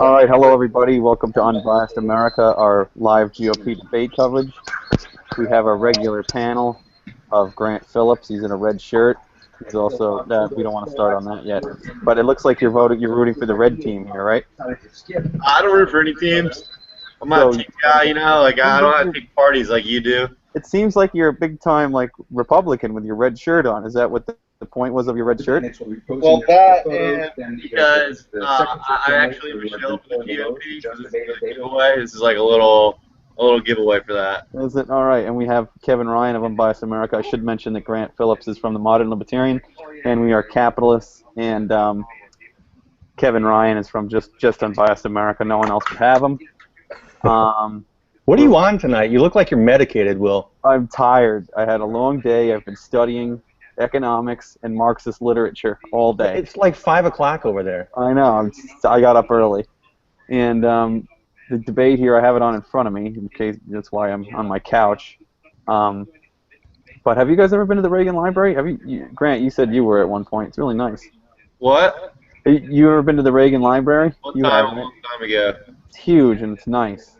All right, hello everybody. Welcome to Unbiased America, our live GOP debate coverage. We have our regular panel of Grant Phillips. He's in a red shirt. He's also we don't want to start on that yet, but it looks like you're rooting for the red team here, right? I don't root for any teams. I'm not a So, team guy, Like I don't have to take parties like you do. it seems like you're a big time Republican with your red shirt on. Is that what the point was of your red shirt? Well, that and because I actually am a shell for the GOP, so this is a giveaway. This is like a little giveaway for that. Is it? All right, and we have Kevin Ryan of Unbiased America. I should mention that Grant Phillips is from the Modern Libertarian, and we are capitalists, and Kevin Ryan is from just Unbiased America. No one else would have him. What are you on tonight? You look like you're medicated, Will. I'm tired. I had a long day. I've been studying economics and Marxist literature all day. It's like 5 o'clock over there. I know. I got up early, and the debate here, I have it on in front of me, in case that's why I'm on my couch. But have you guys ever been to the Reagan Library? Grant, you said you were at one point. It's really nice. What? You ever been to the Reagan Library? A long time ago. It's huge and it's nice.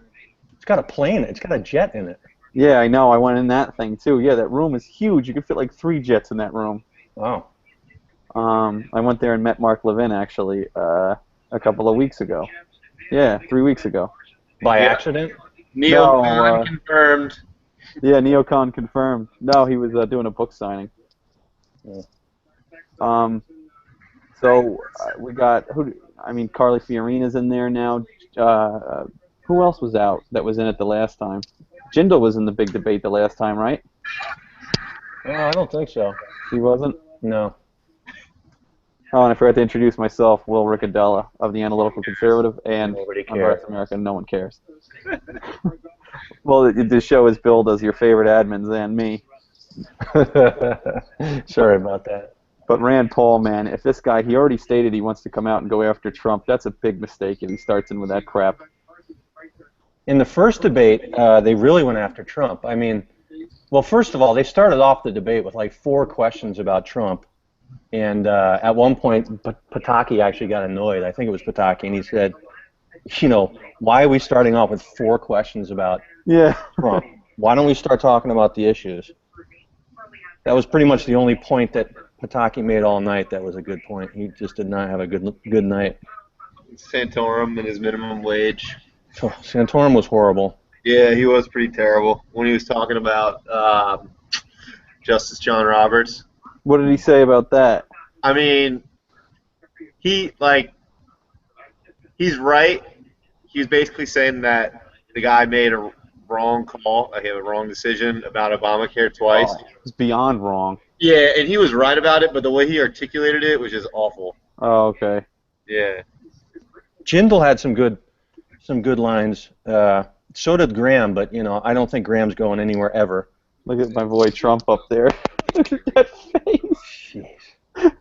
It's got a plane. It's got a jet in it. Yeah, I know. I went in that thing too. Yeah, that room is huge. You could fit like 3 jets in that room. Wow. I went there and met Mark Levin actually a couple of weeks ago. Yeah, 3 weeks ago. By accident? Neocon confirmed. Yeah, neocon confirmed. No, he was doing a book signing. Yeah. So we got Carly Fiorina's in there now. Who else was out that was in it the last time? Jindal was in the big debate the last time, right? I don't think so. He wasn't? No. Oh, and I forgot to introduce myself, Will Riccadella of the Analytical Conservative and Unbiased America. No one cares. Well, the show is billed as your favorite admins and me. Sorry about that. But Rand Paul, man, if this guy, he already stated he wants to come out and go after Trump. That's a big mistake if he starts in with that crap. In the first debate, they really went after Trump. I mean, well, first of all, they started off the debate with like 4 questions about Trump. And at one point, Pataki actually got annoyed. I think it was Pataki, and he said, why are we starting off with 4 questions about Trump? Why don't we start talking about the issues? That was pretty much the only point that Pataki made all night. That was a good point. He just did not have a good night. Santorum and his minimum wage. So, Santorum was horrible. Yeah, he was pretty terrible when he was talking about Justice John Roberts. What did he say about that? I mean, he's right. He was basically saying that the guy made a wrong call, a wrong decision about Obamacare twice. Oh, it's beyond wrong. Yeah, and he was right about it, but the way he articulated it was just awful. Oh, okay. Yeah. Jindal had some good lines. So did Graham, but I don't think Graham's going anywhere ever. Look at my boy Trump up there. Look at that face. Jeez.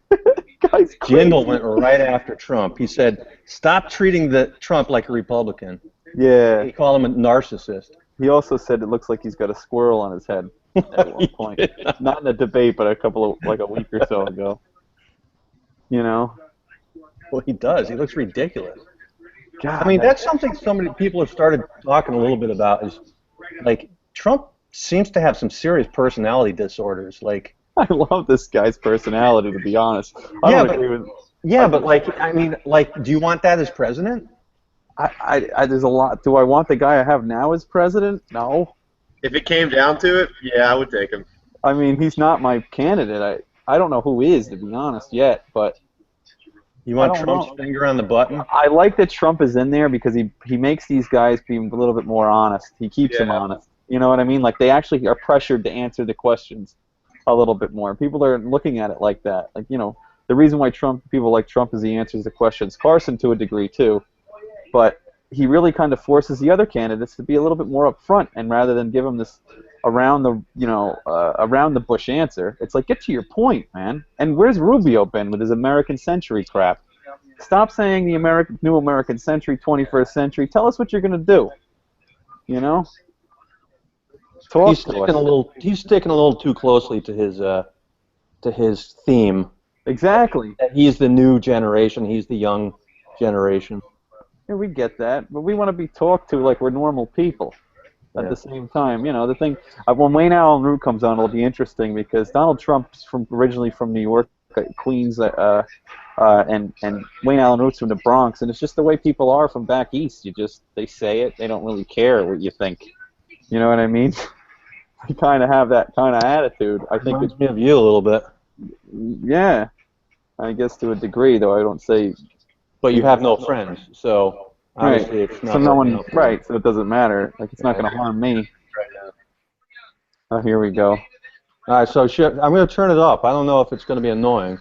Guy's crazy. Jindal went right after Trump. He said, "Stop treating the Trump like a Republican." Yeah. He called him a narcissist. He also said it looks like he's got a squirrel on his head at one point. Not in a debate, but a week or so ago. Well, he does. He looks ridiculous. God, I mean, that's something people have started talking a little bit about is, like, Trump seems to have some serious personality disorders. Like, I love this guy's personality, to be honest. But like, I mean, like, do you want that as president? There's a lot. Do I want the guy I have now as president? No. If it came down to it, yeah, I would take him. I mean, he's not my candidate. I don't know who is, to be honest, yet, but... You want Trump's finger on the button? I like that Trump is in there because he makes these guys be a little bit more honest. He keeps them honest. You know what I mean? Like, they actually are pressured to answer the questions a little bit more. People are looking at it like that. Like, the reason why people like Trump is he answers the questions. Carson to a degree, too. But he really kind of forces the other candidates to be a little bit more upfront, and rather than give them this around the bush answer, it's like, get to your point, man. And where's Rubio been with his American century crap? Stop saying the new American century, 21st century. Tell us what you're gonna do. He's sticking a little too closely to his theme. Exactly. He's the new generation. He's the young generation. Yeah, we get that, but we want to be talked to like we're normal people. At Yeah. the same time, the thing when Wayne Allen Root comes on, it'll be interesting because Donald Trump's originally from New York, Queens, and Wayne Allen Root's from the Bronx, and it's just the way people are from back east. They say it, they don't really care what you think. You know what I mean? They kind of have that kind of attitude. I think Reminds me of you a little bit. Yeah, I guess to a degree, though I don't say. But you have no friends, so obviously Right. it's not. So no one. Right. So it doesn't matter. Like it's not going to harm me. Oh, here we go. All right, so I'm going to turn it up. I don't know if it's going to be annoying.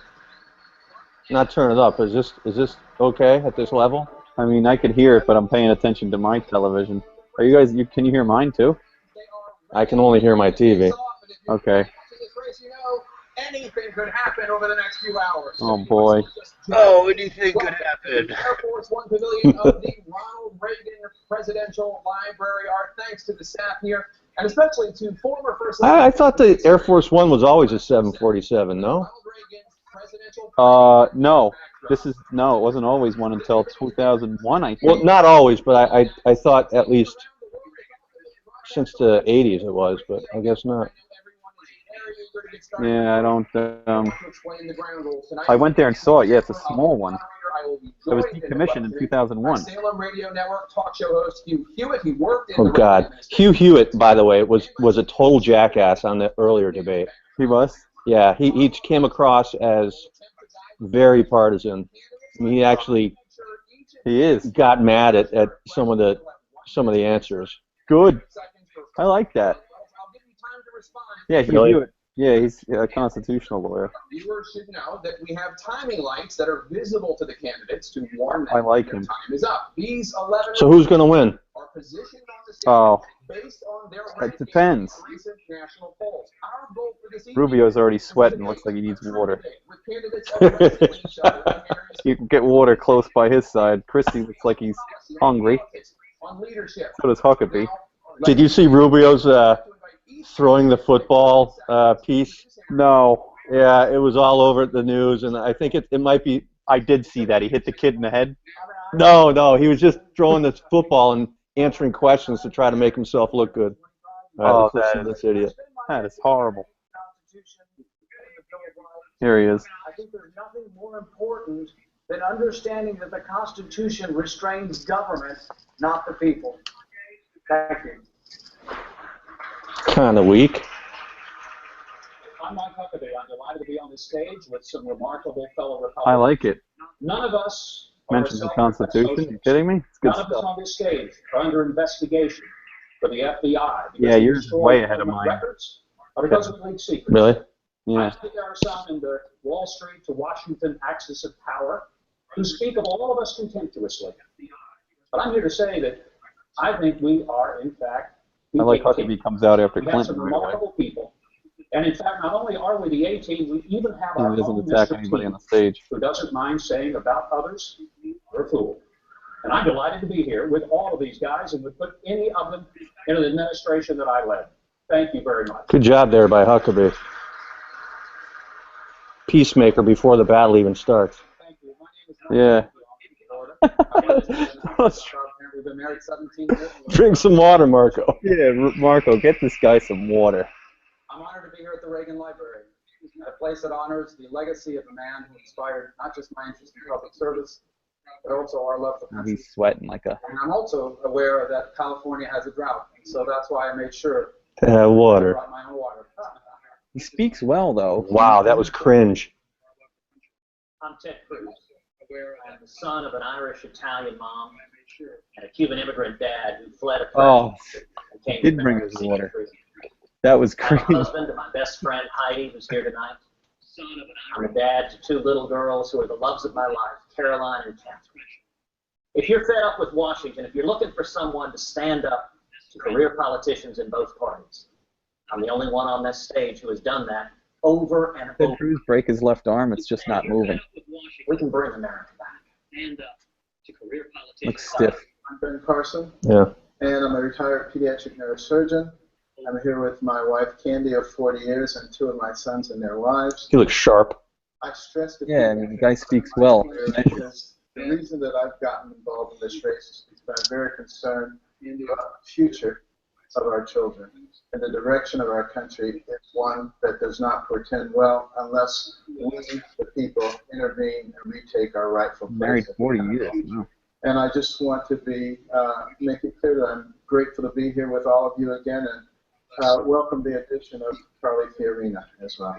Not turn it up. Is this okay at this level? I mean, I could hear it, but I'm paying attention to my television. Are you guys? Can you hear mine too? I can only hear my TV. Okay. Anything could happen over the next few hours. Oh boy. Oh, anything could happen. The Air Force One Pavilion of the Ronald Reagan Presidential Library. Our thanks to the staff here, and especially to former First Lady. I thought the Air Force One was always a 747. No. No. No. It wasn't always one until 2001, I think. Well, not always, but I thought at least since the 80s it was, but I guess not. Yeah, I don't. I went there and saw it. Yeah, it's a small one. It was decommissioned in 2001. Salem Radio Network talk show host Hugh Hewitt. He worked in Oh God, Hugh Hewitt, by the way, was a total jackass on the earlier debate. He was. Yeah, he came across as very partisan. I mean, he actually got mad at some of the answers. Good. I like that. Yeah, Hugh Hewitt. Yeah, he's a constitutional lawyer. Viewers should know that we have timing lights that are visible to the candidates to warn them I like their him. time is up. These 11 So who's going to win? are positioned on the stage based on their It depends. recent national polls. Our goal for this evening Rubio's already sweating. Looks like he needs water. with candidates addressing each other in areas You can get water close by his side. Christie looks like he's hungry. on leadership. So does Huckabee. Did you see Rubio's throwing the football piece? No. Yeah, it was all over the news, and I think it might be. I did see that. He hit the kid in the head. No, he was just throwing this football and answering questions to try to make himself look good. Oh, let's listen to this idiot. That is horrible. Here he is. I think there's nothing more important than understanding that the Constitution restrains government, not the people. Thank you. Kind of weak. I'm Mike Huckabee. I'm delighted to be on this stage with some remarkable fellow Republicans. I like it. None of us Mentions the Constitution. You kidding me? It's good None of us stuff. on this stage are under investigation for the FBI. Yeah, you're way ahead of mine. Records or because of league secrets. Really? Yeah. I think there are some in the Wall Street to Washington axis of power who speak of all of us contemptuously. But I'm here to say that I think we are, in fact, I like Huckabee comes out after we have Clinton some right away. remarkable people. And in fact, not only are we the A team, we even have He our doesn't own attack Mr. anybody Team on the stage. who doesn't mind saying about others, we're a fool. And I'm delighted to be here with all of these guys and would put any of them in an administration that I led. Thank you very much. Good job there by Huckabee. Peacemaker before the battle even starts. Thank you. My name is Yeah. We've been married 17 years. Drink some water, Marco. Yeah, Marco, get this guy some water. I'm honored to be here at the Reagan Library, a place that honors the legacy of a man who inspired not just my interest in public service, but also our love for Oh, country. he's sweating like a... And I'm also aware that California has a drought, and so that's why I made sure To have I water. brought my own water. He speaks well, though. Wow, that was cringe. I'm Ted Cruz. I'm the son of an Irish-Italian mom and a Cuban immigrant dad who fled a Oh, and came did to bring America his to water. seek freedom. That was I'm a crazy. husband to my best friend Heidi, who's here tonight. I'm a dad to two little girls who are the loves of my life, Caroline and Catherine. If you're fed up with Washington, if you're looking for someone to stand up to career politicians in both parties, I'm the only one on this stage who has done that over and Ted over. Cruz break his left arm. It's just not moving. We can bring America back. Looks stiff. I'm Ben Carson, Yeah. and I'm a retired pediatric neurosurgeon. I'm here with my wife Candy of 40 years and two of my sons and their wives. He looks sharp. I stress to Yeah, I mean, the guy speaks well. because The reason that I've gotten involved in this race is because I'm very concerned about the future of our children. And the direction of our country is one that does not portend well unless we, the people, intervene and retake our rightful place. Married 40 years. Wow. And I just want to make it clear that I'm grateful to be here with all of you again, and welcome the addition of Carly Fiorina as well.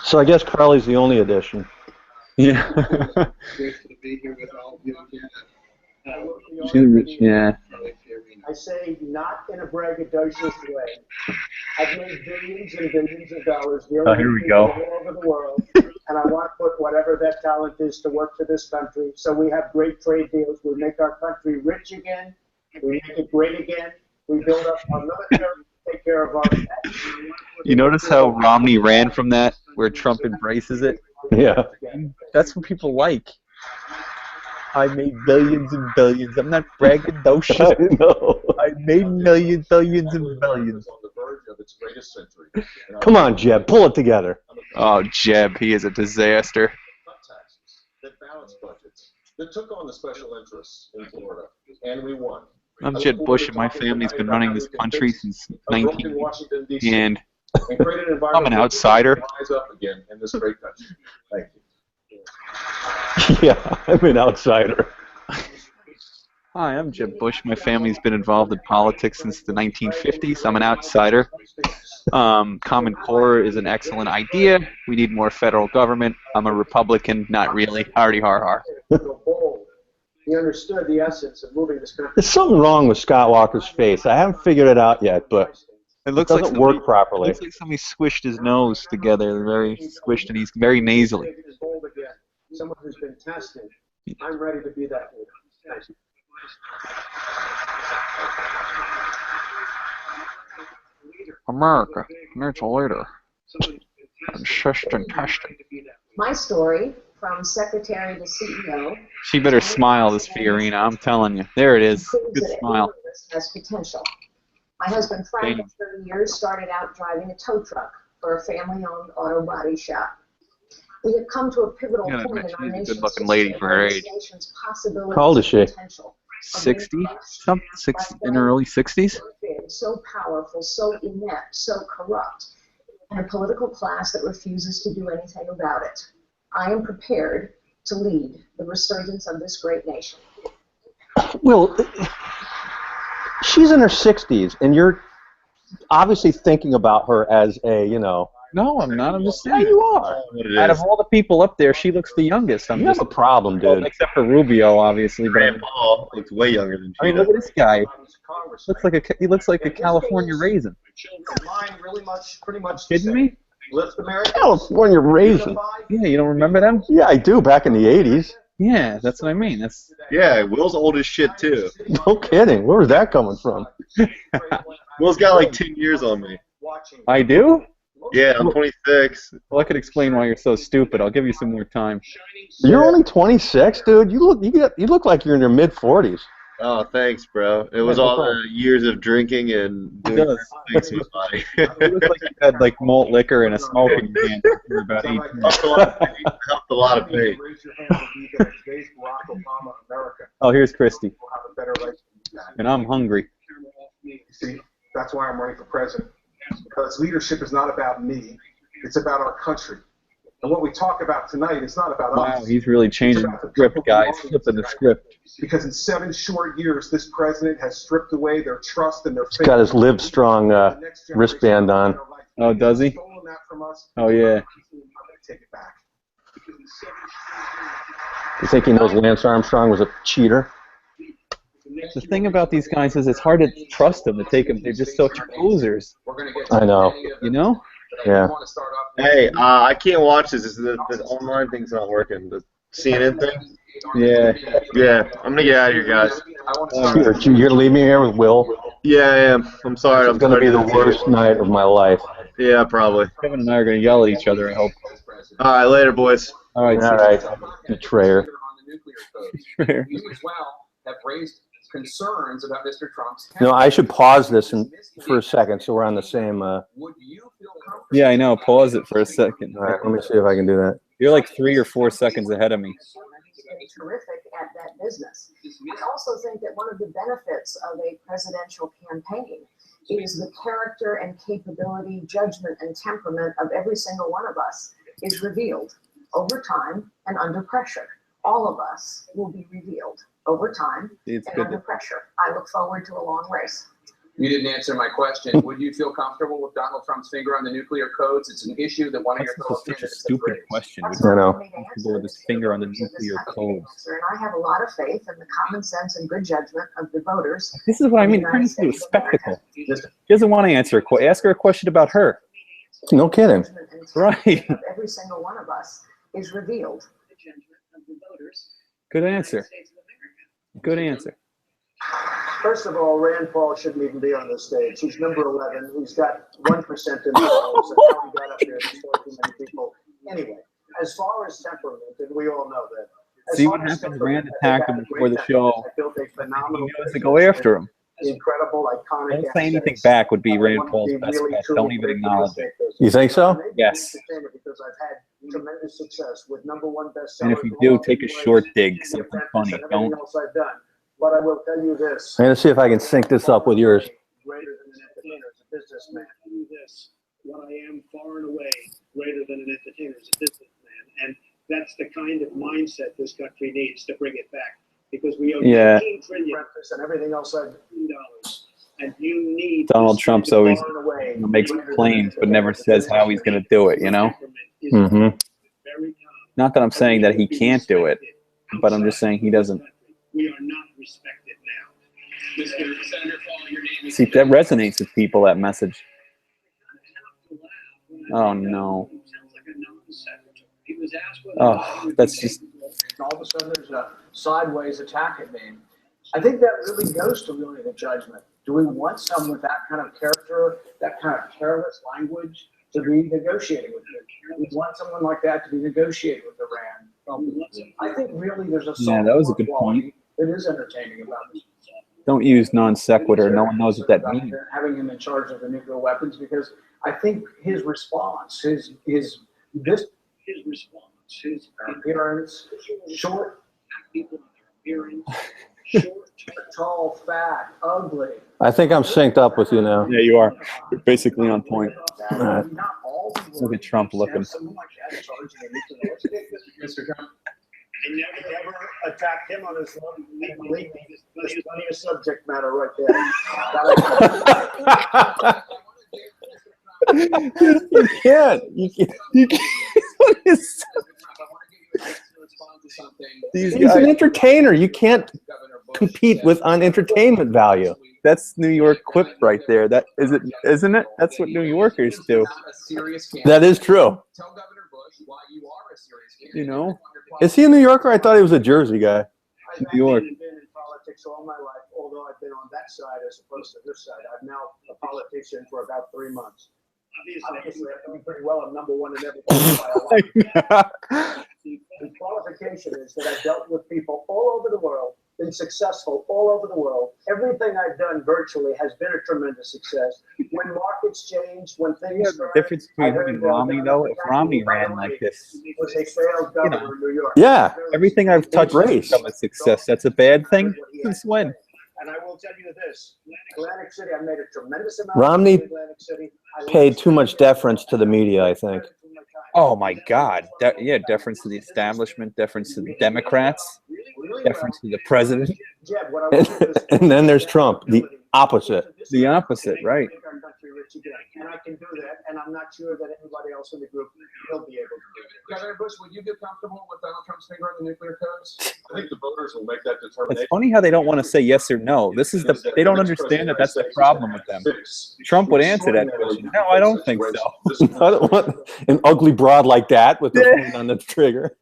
So I guess Carly's the only addition. Yeah. Grateful to be here with all of you again. Yeah. I say not in a braggadocious way. I've made billions and billions of dollars dealing here with we people go. all over the world, and I want to put whatever that talent is to work for this country. So we have great trade deals. We make our country rich again. We make it great again. We build up our military, take care of our pets. You notice how Romney ran from that, where Trump embraces it? Yeah. That's what people like. I made billions and billions. I'm not braggadocious. I know. I made millions, billions, and billions. On the verge of its greatest century. Come on, Jeb, pull it together. Oh, Jeb, he is a disaster. Cut taxes, that balanced budgets, that took on the special interests in Florida, and we won. I'm Jeb Bush, and my family's been running this country since 19. And I'm an outsider. Rise up again in this great country. Thank you. Yeah, I'm an outsider. Hi, I'm Jeb Bush. My family's been involved in politics since the 1950s. I'm an outsider. Common Core is an excellent idea. We need more federal government. I'm a Republican, not really. Hardy har har. He understood the essence of moving this country. There's something wrong with Scott Walker's face. I haven't figured it out yet, but It looks it like doesn't somebody, work properly. It looks like somebody squished his nose together, very squished, and he's very nasally. Someone who's been tested. I'm ready to be that leader. Thank you. America needs a leader. Consistent testing. My story, from secretary to CEO, She better smile, this Fiorina. I'm telling you. There it is. proves Good that smile. every business has potential. My husband Frank, at 30 years, started out driving a tow truck for a family-owned auto body shop. We have come to a pivotal Yeah, point in she's our a nation's good-looking lady history for her where this age. nation's possibilities How old is she? and potential are being 60? crushed Something? In her early 60s? so big, so powerful, so inept, so corrupt, and a political class that refuses to do anything about it. I am prepared to lead the resurgence of this great nation. Well, she's in her 60s, and you're obviously thinking about her as a, No, I'm not. I'm just yeah, saying. you are. Out of all the people up there, she looks the youngest. I'm You just have a problem, well, dude. except for Rubio, obviously. But Rand Paul looks way younger than I mean, she look does. at this guy. He looks like a California raisin. Mine really pretty much. Kidding me? Lift America. California raisin. Yeah, you don't remember them? Yeah, I do, back in the 80s. Yeah, that's what I mean. That's Yeah, Will's old as shit, too. No kidding. Where was that coming from? Will's got like 10 years on me. I do? Yeah, I'm 26. Well, I could explain why you're so stupid. I'll give you some more time. You're only 26, dude. You look like you're in your mid-40s. Oh, thanks, bro. It was all the years of drinking and It doing does. things to my body. You look like you had like malt liquor and a smoke in your hand when you were about 18. Helped a lot of pain. Oh, here's Christy. We'll have a better life. And I'm hungry. See, that's why I'm running for president. Because leadership is not about me. It's about our country. And what we talk about tonight is not about us. Wow, he's really changing the script, guys. Flipping the script. Because in 7 short years, this president has stripped away their trust and their faith. He's got his Livestrong wristband on. Oh, does he? Stolen that from us. Oh, yeah. I'm going to take it back. You think he knows Lance Armstrong was a cheater? The thing about these guys is it's hard to trust them, to take them. They're just such posers. I know. You know? Yeah. Hey, I can't watch this. This online thing's not working. The CNN thing? Yeah. Yeah, I'm going to get out of here, guys. You're going to leave me here with Will? Yeah, I am. I'm sorry. It's going to be the worst night of my life. Yeah, probably. Kevin and I are going to yell at each other, I hope. All right, later, boys. All right. All right. Betrayer. Betrayer. You as well have raised concerns about Mr. Trump's. I should pause this for a second so we're on the same. Would you feel comfortable? Yeah, I know. Pause it for a second. All right, let me see if I can do that. You're like 3 or 4 seconds ahead of me. been terrific at that business. I also think that one of the benefits of a presidential campaign is the character and capability, judgment and temperament of every single one of us is revealed over time and under pressure. All of us will be revealed over time and under pressure. I look forward to a long race. You didn't answer my question. Would you feel comfortable with Donald Trump's finger on the nuclear codes? It's an issue that one of your fellow candidates has raised. Stupid question. That's Would not you for me to comfortable answer. with his finger on the This is nuclear not for me to codes? answer. And I have a lot of faith in the common sense and good judgment of the voters. This is what I mean. It turns into a spectacle. She doesn't want to answer a question. Ask her a question about her. No kidding. Right. Of every single one of us is revealed. Good answer. Good answer. First of all, Rand Paul shouldn't even be on the stage. He's number 11. He's got 1% in the polls. And how he got up there, there's far too many people. Anyway, as far as temperament, and we all know that. See what happens? Rand attacked him before the show. He knows to go after him. Incredible, iconic. Don't say anything back would be Rand Paul's best bet. Don't even acknowledge it. You think so? Because Yes. I've had tremendous success with #1 bestseller. And if you do, take a short dig, something funny. Don't. Else I've done. But I will tell you this. I'm going to see if I can sync this up with yours. Greater than an entertainer as a businessman. This, what I am far and away greater than an entertainer as a businessman. And that's the kind of mindset this country needs to bring it back. Because we owe $19 trillion and everything else I've and you need Donald Trump's always makes claims but never says how he's going to do it, you know? Mm-hmm. Not that I'm saying that he can't do it, but I'm just saying he doesn't. We are not respected now. Mr. Senator Paul, your name is... See, that resonates with people, that message. Oh, no. Oh, that's just... All of a sudden, there's a sideways attack at me. I think that really goes to really the judgment. Do we want someone with that kind of character, that kind of careless language to be negotiating with you? We want someone like that to be negotiating with Iran. I think really there's a that was a good point. It is entertaining about this. Don't use non sequitur. No one knows what that means. Having him in charge of the nuclear weapons, because I think his response, his appearance, short, tall, fat, ugly. I think I'm synced up with you now. Yeah, you are. You're basically on point. Look at Trump looking. Mr. Trump. I never attacked him on his own. Believe me, there's plenty of subject matter right there. You can't. You can't. He's an entertainer. You can't compete with on entertainment value. That's New York quip right there. That is it, isn't it? That's what New Yorkers do. That is true. You know? Is he a New Yorker? I thought he was a Jersey guy. New York. I've been in politics all my life, although I've been on that side as opposed to this side. I'm now a politician for about 3 months. Obviously, I'm doing pretty well. I'm #1 in everything. The qualification is that I've dealt with people all over the world, been successful all over the world. Everything I've done virtually has been a tremendous success. When markets change, when things The difference between him and Romney, though, if Romney ran like this, was a failed governor in New York. Yeah. everything I've touched has become a success. That's a bad thing? Since when? And I will tell you this, Atlantic City, I made a tremendous amount Romney of Atlantic City. paid too much deference to the media, I think. Oh, my God. Yeah, deference to the establishment, deference to the Democrats, deference to the president. Jeb, what I want you to do is- And then there's Trump, the opposite. The opposite, right. And I can do that, and I'm not sure that anybody else in the group will be able to do it. Governor Bush, would you feel comfortable with Donald Trump's finger on the nuclear codes? I think the voters will make that determination. It's funny how they don't want to say yes or no. This is they don't understand that that's the problem with them. Trump would answer that question. No, I don't think so. I don't want an ugly broad like that with the hand on the trigger.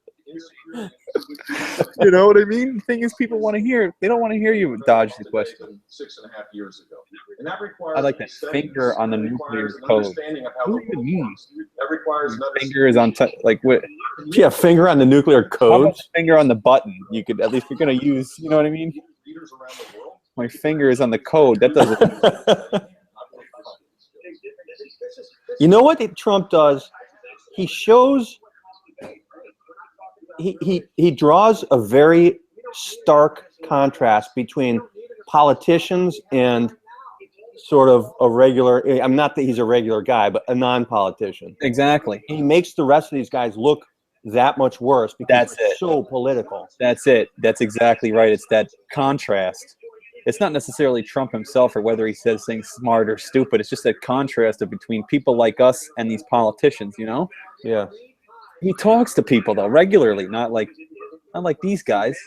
You know what I mean? The thing is, people want to hear. They don't want to hear you dodge the question. 6.5 years ago. And that requires I like that finger on the nuclear code. What do you even mean? That requires Finger is on like what? Yeah, finger on the nuclear How code. about finger on the button? You could at least you're gonna use. You know what I mean? leaders around the world. My finger is on the code. That doesn't. You know what Trump does? He shows he draws a very stark contrast between politicians and sort of a regular. I'm not that he's a regular guy, but a non-politician. Exactly. He makes the rest of these guys look that much worse because they're so political. That's it. That's exactly right. It's that contrast. It's not necessarily Trump himself or whether he says things smart or stupid. It's just that contrast of between people like us and these politicians, you know? Yeah. He talks to people though regularly, not like these guys.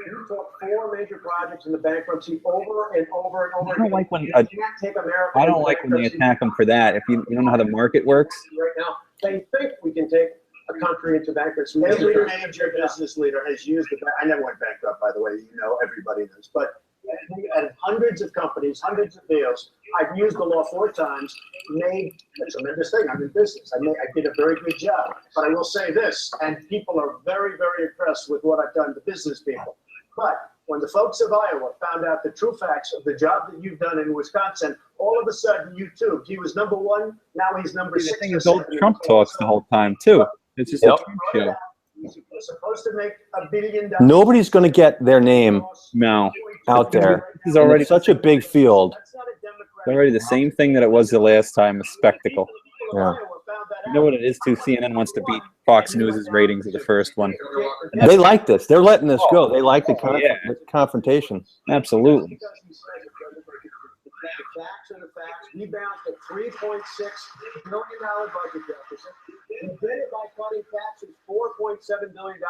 You took 4 major projects in the bankruptcy over and over and over. I don't like when you can't take America. I don't like when they attack them for that. If you don't know how the market works. Right now, they think we can take a country into bankruptcy. Every major business leader has used I never went bankrupt, by the way. You know, everybody knows. But at hundreds of companies, hundreds of deals, I've used the law 4 times, made a tremendous thing. I'm in business. I did a very good job. But I will say this, and people are very, very impressed with what I've done to business people. But when the folks of Iowa found out the true facts of the job that you've done in Wisconsin, all of a sudden you too. He was number 1. Now he's number 6. The thing is, old Trump talks the whole time too. It's just a Trump show. He's supposed to make $1 billion. Nobody's going to get their name out there. This is already such a big field. It's already the same thing that it was the last time, a spectacle. Yeah. You know what it is too? CNN wants to beat Fox News' ratings of the first one. They like this. They're letting this go. They like the confrontation. Absolutely. The facts are the facts. We bounced a $3.6 billion budget deficit. We did it by cutting taxes $4.7 billion.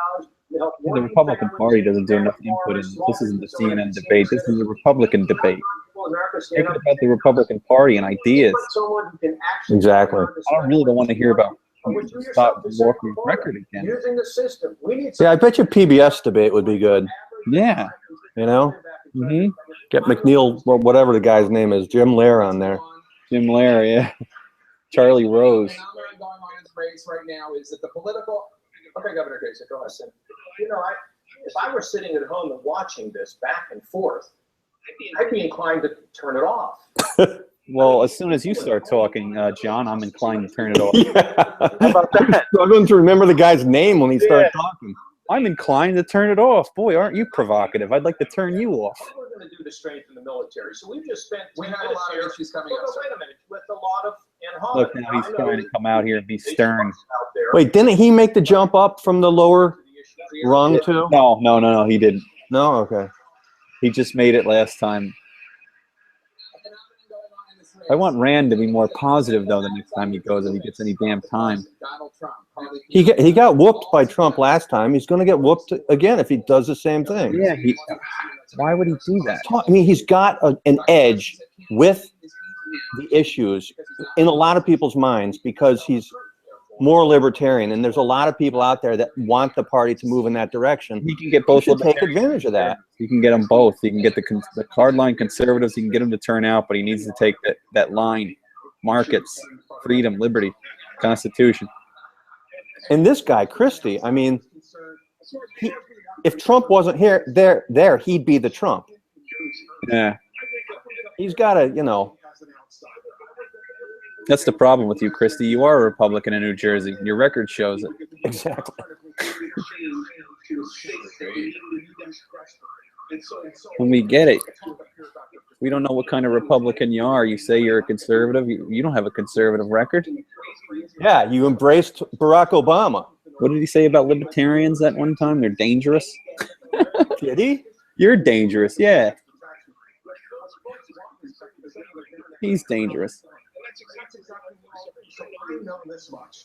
The Republican Party doesn't do enough input in this. This isn't the CNN debate. This is a Republican debate. Make it about the Republican Party and ideas. Exactly. I really don't want to hear about stop walking record again. Using the system. Yeah, I bet your PBS debate would be good. Yeah. You know? Mm-hmm. Get McNeil, whatever the guy's name is, Jim Lehrer on there. Jim Lehrer, yeah. Charlie Rose. The phenomenon going on in this race right now is that the political. Okay, Governor Casey, go ahead. You know, if I were sitting at home and watching this back and forth, I'd be inclined to turn it off. Well, as soon as you start talking, John, I'm inclined to turn it off. Yeah. How about that? Struggling to remember the guy's name when he started talking. I'm inclined to turn it off. Boy, aren't you provocative? I'd like to turn you off. We're going to do to strengthen the military. So we've just spent. We have a lot of issues coming up. Wait a minute, with a lot of Look, now he's trying to come out here and be stern. Wait, didn't he make the jump up from the lower rung too? No, he didn't. No, okay. He just made it last time. I want Rand to be more positive, though, the next time he goes, if he gets any damn time. He got whooped by Trump last time. He's going to get whooped again if he does the same thing. Yeah. Why would he do that? I mean, he's got an edge with the issues in a lot of people's minds because he's more libertarian, and there's a lot of people out there that want the party to move in that direction. He can get both. He should take advantage of that. You can get them both. You can get the hardline conservatives. You can get them to turn out, but he needs to take that line: markets, freedom, liberty, Constitution. And this guy, Christie, I mean, if Trump wasn't there, he'd be the Trump. Yeah. He's got to, you know. That's the problem with you, Christie. You are a Republican in New Jersey. Your record shows it. Exactly. When we get it, we don't know what kind of Republican you are. You say you're a conservative. You don't have a conservative record. Yeah, you embraced Barack Obama. What did he say about libertarians that one time? They're dangerous. Did he? You're dangerous, yeah. He's dangerous. So I know this much.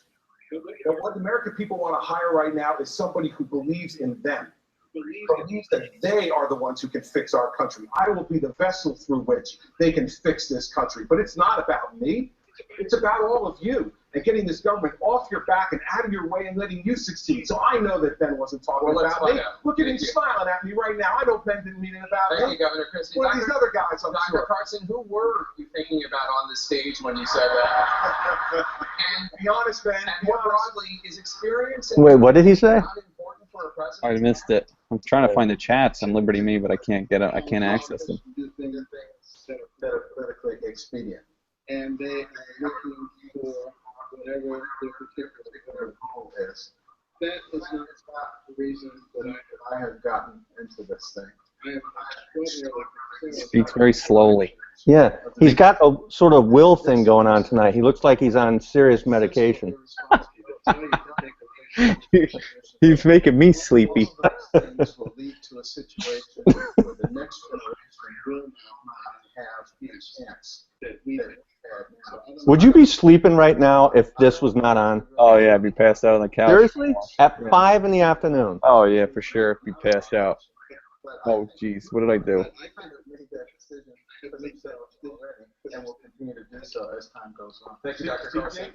But what the American people want to hire right now is somebody who believes in them, believes that they are the ones who can fix our country. I will be the vessel through which they can fix this country. But it's not about me. It's about all of you and getting this government off your back and out of your way and letting you succeed. So I know that Ben wasn't talking about me. Look at him smiling at me right now. I know Ben didn't mean it about me. Thank you, Governor Christie. One of these other guys, I'm sure. Dr. Carson, who were you thinking about on the stage when you said that? And be honest, Ben. And more broadly, is experience. Wait, what did he say? Not important for a president? I missed it. I'm trying to find the chats on Liberty.me, but I can't get it. I can't access them. Do things that are politically expedient. And they are looking for whatever their particular goal is. It's not the reason that I have gotten into this thing. Speaks very slowly. Yeah, he's got a sort of will thing going on tonight. He looks like he's on serious medication. He's making me sleepy. Things will lead to a situation where the next generation will not have the chance that we have had now. Would you be sleeping right now if this was not on? Oh yeah, I'd be passed out on the couch. Seriously? At 5 in the afternoon? Oh yeah, for sure. I'd be passed out. Oh jeez, what did I do? I kind of made that decision for myself already, and will continue to do so as time goes on. Thank you, Dr. Carson.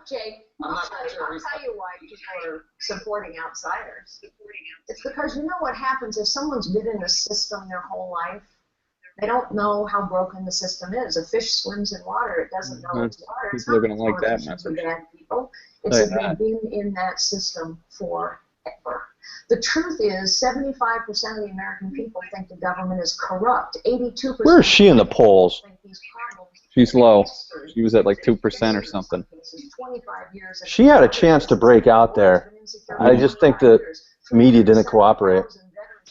Jake, I'll tell you why people are supporting outsiders. It's because you know what happens if someone's been in a system their whole life. They don't know how broken the system is. A fish swims in water; it doesn't know it's water. It's People are not going to like that politicians message. or bad people. It's that they've been in that system forever. The truth is, 75% of the American people think the government is corrupt. 82%. Where is she in the polls? Think these problems She's low. She was at like 2% or something. 25 years She had a chance to break out there. I just think the media didn't cooperate.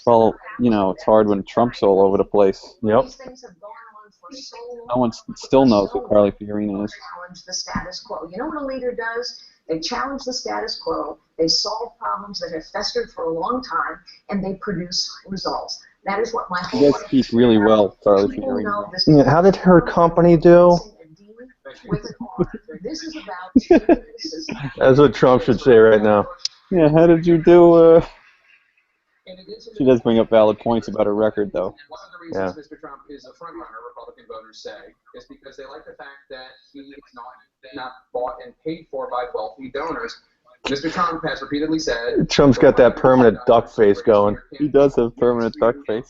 Well, you know, it's hard when Trump's all over the place. Yep. These things have gone on for so long. No one still knows who Carly Fiorina is. Challenge the status quo. You know what a leader does? They challenge the status quo. They solve problems that have festered for a long time, and they produce results. That is what my She whole does speak really well, Carly Fiorina. Yeah, how did her company do? This is about That's what Trump should say right now. Yeah, how did you do? She does bring up valid points about her record, though. One of the reasons Mr. Trump is a front runner, Republican voters say, is because they like the fact that he is not bought and paid for by wealthy donors. Mr. Trump has repeatedly said... Trump's got that permanent duck face going. He does have permanent duck face.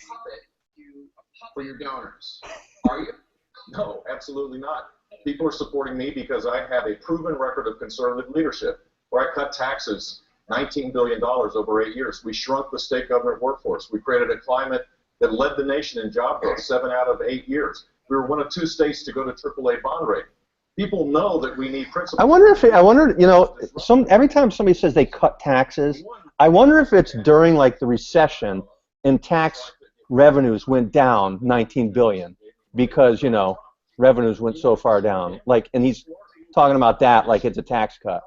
For your donors. Are you? No, absolutely not. People are supporting me because I have a proven record of conservative leadership, where I cut taxes $19 billion over 8 years. We shrunk the state government workforce. We created a climate that led the nation in job growth 7 out of 8 years. We were one of 2 states to go to AAA bond rating. People know that we need principles. I wonder, you know, every time somebody says they cut taxes, I wonder if it's during like the recession and tax revenues went down 19 billion because, you know, revenues went so far down. Like, and he's talking about that like it's a tax cut.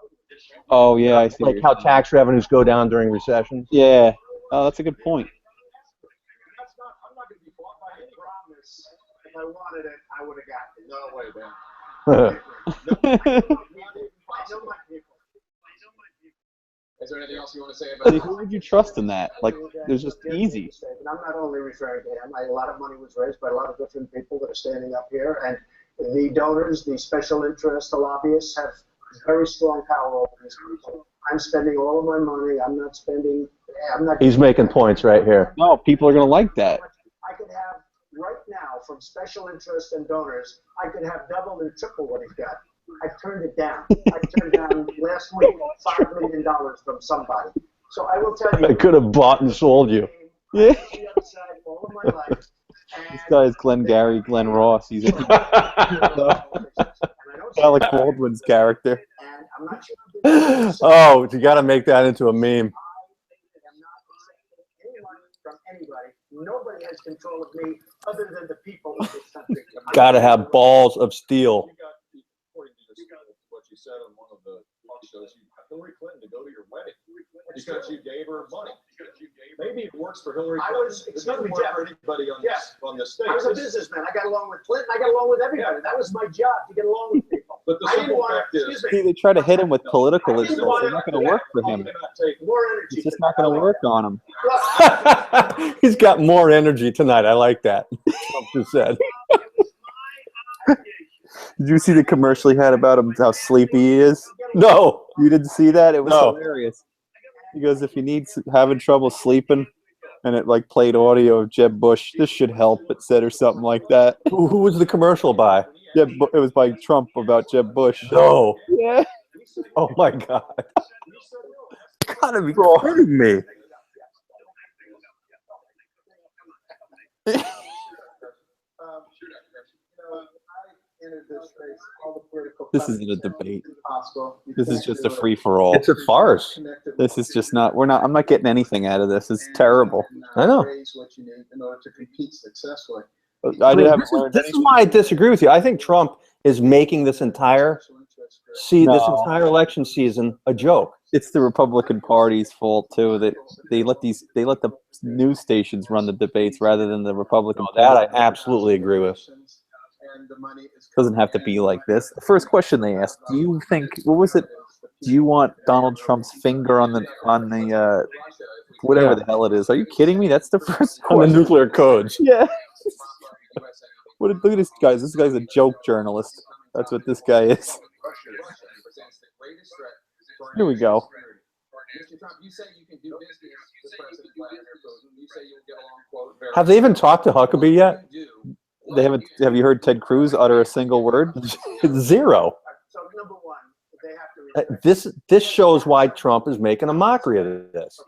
Oh yeah, I see. Like how tax revenues go down during recessions. Yeah. Oh, that's a good point. I'm not going to be bought by any promise. If I wanted it, I would have got it. No way, man. I know my people. Is there anything else you want to say about See, who would you trust in that? Like, there's just easy. And I'm not only referring to him. A lot of money was raised by a lot of different people that are standing up here. And the donors, the special interests, the lobbyists have very strong power over these people. I'm spending all of my money. I'm not spending. He's making points right here. No, people are going to like that. I could have right now from special interests and donors. I could have double and triple what he's got. I turned it down. I turned down last week $5 million from somebody. So I will tell you. I could have bought and sold you. Yeah. All of my life. This guy is Glenn Ross. He's Alec Baldwin's character. And I'm not sure. Oh, you got to make that into a meme. I'm not accepting any money from anybody. Nobody has control of me other than the people of this country. Got to have balls of steel. According to what you said on one of the talk shows, you got Hillary Clinton to go to your wedding because you gave her money. Maybe it works for Hillary Clinton. I was, it doesn't work for anybody on the stage. I was a businessman. I got along with Clinton. I got along with everybody. That was my job, to get along with people. But the I didn't simple want fact is, See, they try to hit him with politicalism. It's not going to work for him. more energy. It's just not going to work on him. He's got more energy tonight. I like that. Trump just said. Did you see the commercial he had about him, how sleepy he is? No. You didn't see that? It was No. hilarious. He goes, if you need having trouble sleeping, and it like played audio of Jeb Bush, this should help, it said, or something like that. Who was the commercial by? It was by Trump about Jeb Bush. No. Yeah. Oh my God. Gotta be kidding me. entered this race, all the political This isn't a debate. possible. This is just a free-for-all. It's a farce. This is just not. I'm not getting anything out of this. It's terrible. I know. Raise what you need in order to compete successfully. I didn't haven't learned This is why I disagree with you. I think Trump is making this entire election season a joke. It's the Republican Party's fault too that they let the news stations run the debates rather than the Republican. That I absolutely agree with. Doesn't have to be like this. The first question they asked: do you think what was it? Do you want Donald Trump's finger on the whatever the hell it is? Are you kidding me? That's the first question. On the nuclear codes. Yeah. Look at this guy. This guy's a joke journalist. That's what this guy is. Here we go. Mr. Trump, you say you can do business with President Vladimir Putin. You say you'll get along, quote, very Have they even talked to Huckabee yet? They haven't. Have you heard Ted Cruz utter a single word? Zero. So number one, they have to. This shows why Trump is making a mockery of this.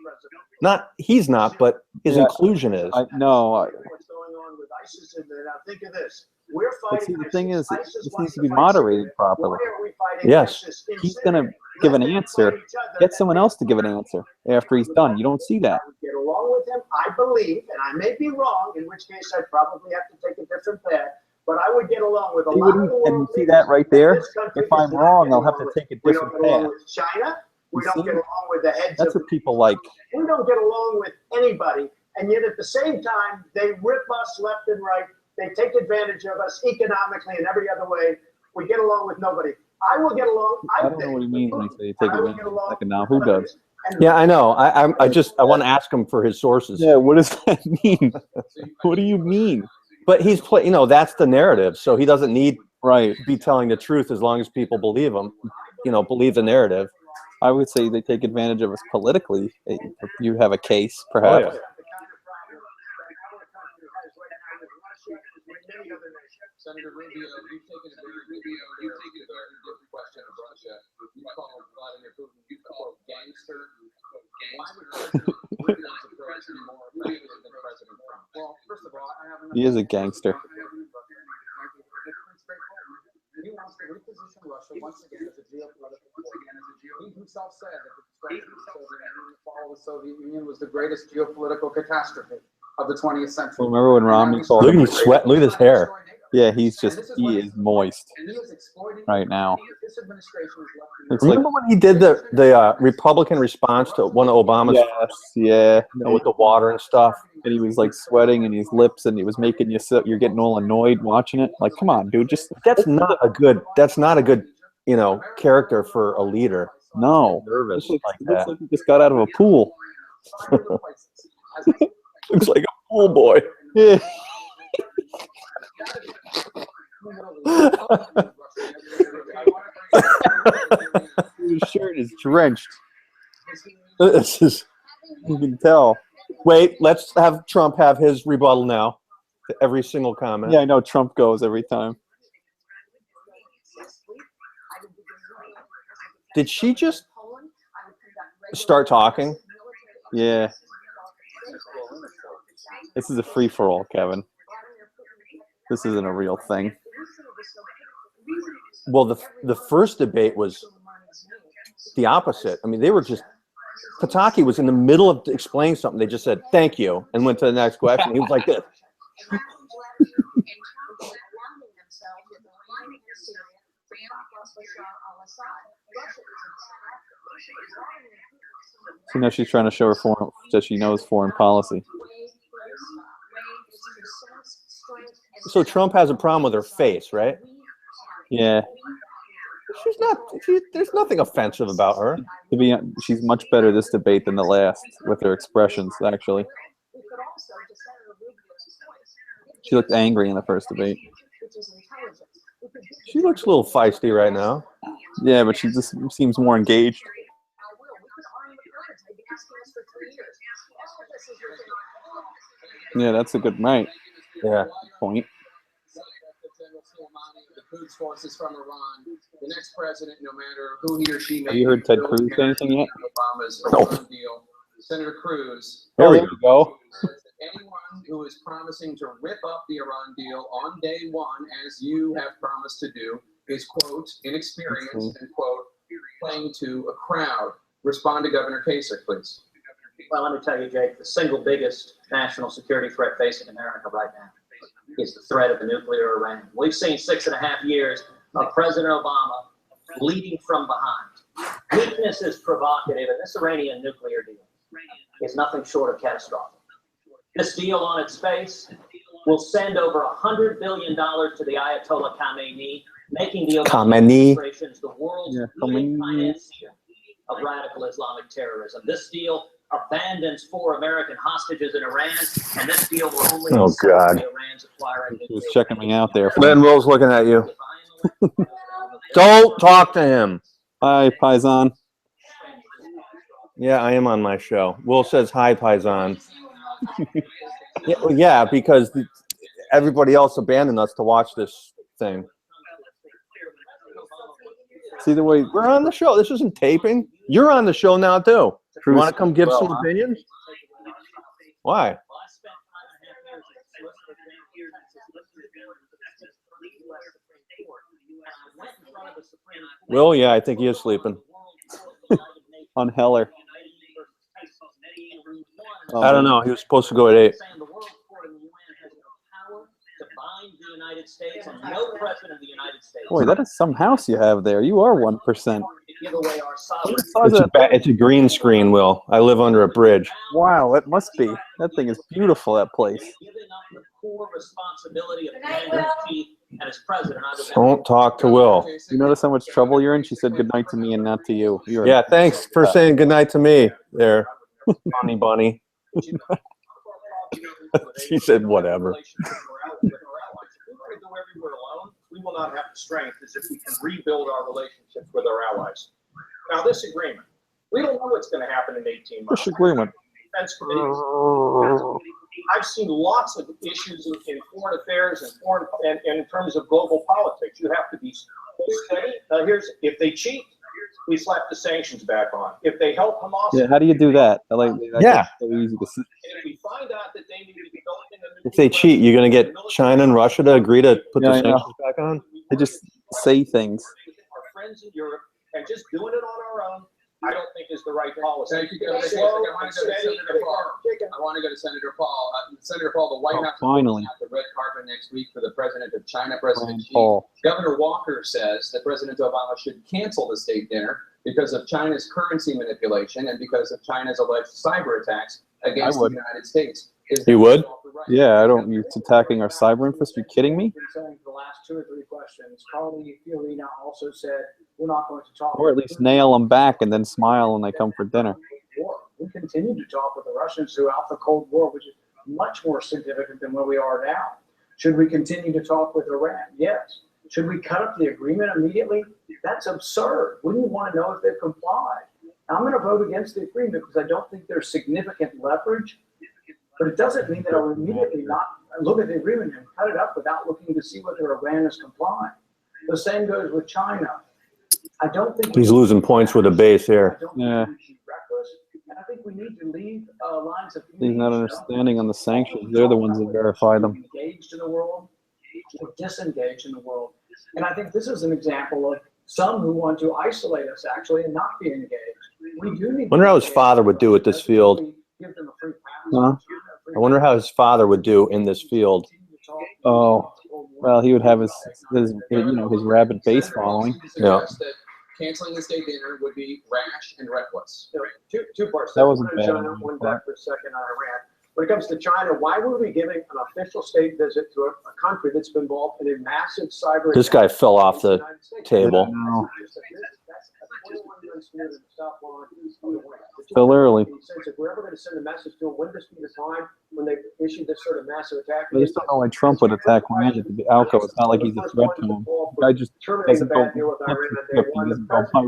Not he's not, but his inclusion is. No. What's going on with ISIS? And now think of this: we're But fighting. see, the thing is, ISIS this wants needs to be fight moderated Syria. properly. Why are we fighting Yes. ISIS in He's Syria? gonna give an Let them answer. fight each other. Get someone else to give an answer after he's done. You don't see that. I would get along with him. I believe, and I may be wrong, in which case I'd probably have to take a different path. But I would get along with a He lot of wouldn't, the and you world see leaders that right there? this country If I'm does not wrong, get I'll have along to with. take a We different don't get along path. with China. We You don't see? get along with the heads That's of what people like. We don't get along with anybody, and yet at the same time, they rip us left and right. They take advantage of us economically and every other way. We get along with nobody. I will get along. I don't know what he means when he says you take I will advantage get of along like now. Who does? Yeah, I know. I want to ask him for his sources. Yeah, what does that mean? What do you mean? But he's that's the narrative. So he doesn't need Right. to be telling the truth as long as people believe him. Believe the narrative. I would say they take advantage of us politically. You have a case, Oh, perhaps. yeah. Senator Rubio, you've taken a very different question of Russia. You call Vladimir Putin, you call gangster. Why would Putin's approach be more effective than President Trump? Well, first of all, I have enough. He is a gangster. He wants to reposition Russia once again as a geopolitical force. He himself said that the destruction of the Soviet Union, the fall of the Soviet Union, was the greatest geopolitical catastrophe of the 20th century. Remember when Romney called Look at him? his sweat. Look at his hair. Yeah, he is moist right now. It's like Remember when he did the Republican response to one of Obama's with the water and stuff? And he was like sweating in his lips, and he was making you so you're getting all annoyed watching it. Like, come on, dude, just That's not a good character for a leader. no. Nervous Looks like like that. he just got out of a pool. Looks like a pool boy. Yeah. His shirt is drenched. This is. You can tell. Wait, let's have Trump have his rebuttal now to every single comment. Yeah, I know Trump goes every time. Did she just start talking? Yeah. This is a free-for-all, Kevin. This isn't a real thing. Well, the first debate was the opposite. I mean, they were just Pataki was in the middle of explaining something. They just said thank you and went to the next question. He was like this. So now she's trying to show her that she knows foreign policy. So Trump has a problem with her face, right? Yeah. She's not. There's nothing offensive about her. She's much better this debate than the last with her expressions, actually. She looked angry in the first debate. She looks a little feisty right now. Yeah, but she just seems more engaged. Yeah, that's a good point. The Quds forces from Iran. The next president, no matter who he or she may Have you heard Ted Cruz say anything yet? Obama's No. deal. Senator Cruz. There we go. Anyone who is promising to rip up the Iran deal on day one, as you have promised to do, is, quote, inexperienced and, quote, playing to a crowd. Respond to Governor Kasich, please. Well, let me tell you, Jake, the single biggest national security threat facing America right now is the threat of a nuclear Iran. We've seen 6.5 years of President Obama leading from behind. Weakness is provocative, and this Iranian nuclear deal is nothing short of catastrophic. This deal on its face will send over $100 billion to the Ayatollah Khamenei, making the Obama administration the world's leading financier of radical Islamic terrorism. This deal abandons 4 American hostages in Iran, and this deal will only Iran's acquiring He was checking me out there. Ben Will's looking at you. Don't talk to him. Hi, Paisan. Yeah, I am on my show. Will says hi, Paisan. Yeah, because everybody else abandoned us to watch this thing. See the way we're on the show. This isn't taping. You're on the show now too. You want to come give some opinions? Why? Will, yeah, I think he is sleeping. On Heller. I don't know. He was supposed to go at 8. Boy, that is some house you have there. You are 1%. It's a green screen, Will. I live under a bridge. Wow, it must be. That thing is beautiful, that place. Don't talk to Will. You notice how much trouble you're in? She said good night to me and not to you. Yeah, thanks for saying good night to me there, Bunny Bunny. She said whatever. We will not have the strength as if we can rebuild our relationships with our allies. Now, this agreement, we don't know what's going to happen in 18 months. Which agreement? Defense committees. I've seen lots of issues in foreign affairs and in terms of global politics. You have to be steady. If they cheat, we slap the sanctions back on. If they help Hamas, yeah. How do you do that? So easy to see. If we find out that they need to be going in the if they cheat, you're going to get China and Russia to agree to put the sanctions back on? They just say things. Our friends in Europe and just doing it on our own, I don't think is the right policy. Thank you, Governor. I want to go to Senator Paul. Senator Paul, the White House finally out the red carpet next week for the president of China, President Xi. Governor Walker says that President Obama should cancel the state dinner because of China's currency manipulation and because of China's alleged cyber attacks against the United States. You would? Yeah, I don't. It's attacking our cyber infrastructure. Are you kidding me? For the last 2 or 3 questions, Carly Fiorina also said we're not going to talk. Or at least nail them back and then smile when they come for dinner. We continue to talk with the Russians throughout the Cold War, which is much more significant than where we are now. Should we continue to talk with Iran? Yes. Should we cut up the agreement immediately? That's absurd. Wouldn't you want to know if they've complied? Now, I'm going to vote against the agreement because I don't think there's significant leverage. But it doesn't mean that I'll immediately not look at the agreement and cut it up without looking to see whether Iran is complying. The same goes with China. I don't think he's losing points with a base here. Yeah. And I think we need to leave lines of he's not understanding on the sanctions. They're the ones that verify them. Engaged in the world or disengaged in the world. And I think this is an example of some who want to isolate us actually and not be engaged. We do need. I wonder how his father would do at this field. Give them a free pass. Huh? I wonder how his father would do in this field. Oh, well, he would have his rabid base following. Yeah. That canceling the state dinner would be rash and reckless. Two parts. That wasn't bad. One back for a second on Iran. When it comes to China, why were we giving an official state visit to a country that's been involved in a massive cyber? This guy fell off the table. Still early. If we're ever going to send a message to them, wouldn't this be the time when they issue this sort of massive attack? I just don't know why Trump would attack Iran at the Alco. It's not like he's a threat to him. The guy just doesn't go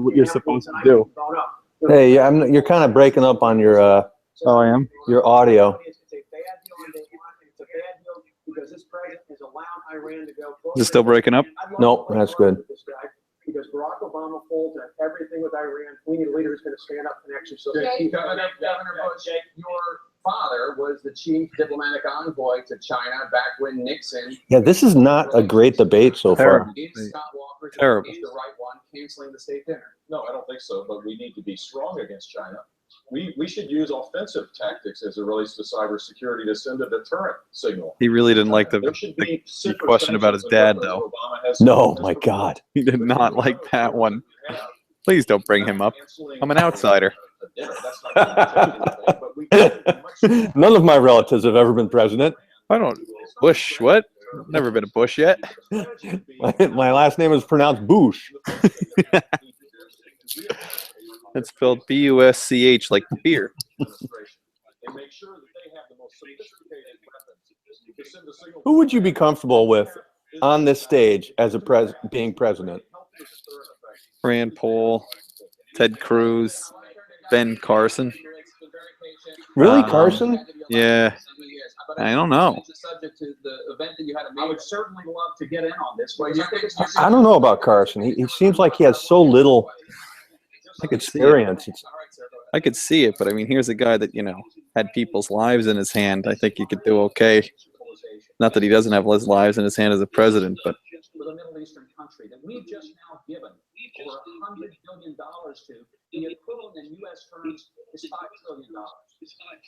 what you're supposed to do. Hey, you're kind of breaking up on your I am? Your audio. It's a bad deal because this president has allowed Iran to go. Is it still breaking up? Nope, that's good. Because Barack Obama folds on everything with Iran. We need a leader who's going to stand up and actually. Governor Bush, your father was the chief diplomatic envoy to China back when Nixon. Yeah, this is not a great debate so far. Scott Walker Terrible. was the right one, canceling the state dinner. No, I don't think so, but we need to be strong against China. We should use offensive tactics as it relates to cybersecurity to send a deterrent signal. He really didn't like the question about his dad, though. No, my God. He did not like that one. Please don't bring him up. I'm an outsider. None of my relatives have ever been president. I don't. Bush, what? Never been a Bush yet. My last name is pronounced Bush. It's spelled B-U-S-C-H, like beer. Who would you be comfortable with on this stage as a being president? Rand Paul, Ted Cruz, Ben Carson. Really, Carson? Yeah. I don't know. I would certainly love to get in on this. I don't know about Carson. He seems like he has so little experience. I could see it, but I mean, here's a guy that, had people's lives in his hand. I think he could do okay. Not that he doesn't have his lives in his hand as a president, but with a Middle Eastern country that we've just now given over $100 billion to, the equivalent in U.S. terms is $5 trillion.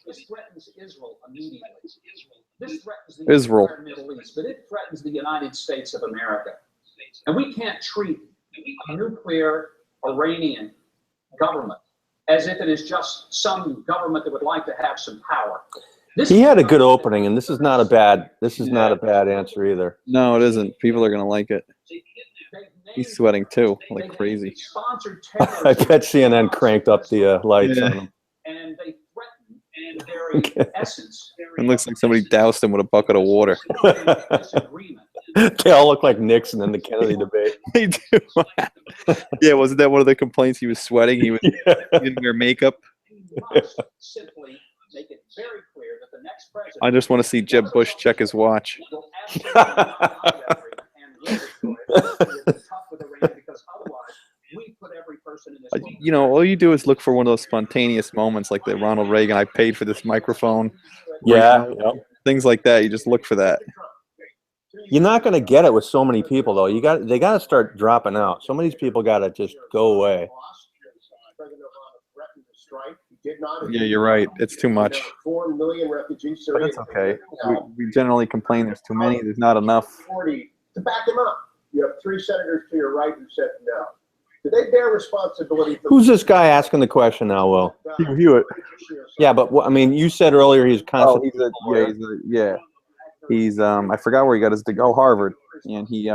This threatens Israel immediately. This threatens the entire Middle East, but it threatens the United States of America. And we can't treat a nuclear Iranian government as if it is just some government that would like to have some power. He had a good opening, and this is not a bad answer either. No, it isn't. People are going to like it. He's sweating too, like crazy. I bet CNN cranked up the lights on him. And they threaten, and their essence. It looks like somebody doused him with a bucket of water. They all look like Nixon in the Kennedy debate. They do. Yeah, wasn't that one of the complaints? He was sweating. He didn't wear makeup. Simply make it very clear that the next president. I just want to see Jeb Bush check his watch. All you do is look for one of those spontaneous moments like the Ronald Reagan, I paid for this microphone. Yeah. Things like that. You just look for that. You're not going to get it with so many people, though. They got to start dropping out. Some of these people got to just go away. Yeah, you're right. It's too much. 4 million refugees. But it's okay. We generally complain there's too many. There's not enough. 40 to back him up. You have 3 senators to your right who said no. Do they bear responsibility for? Who's this guy asking the question now, Will? Hugh Hewitt. Yeah, but you said earlier he's constant. He's I forgot where he got his degree. Oh, Harvard, and he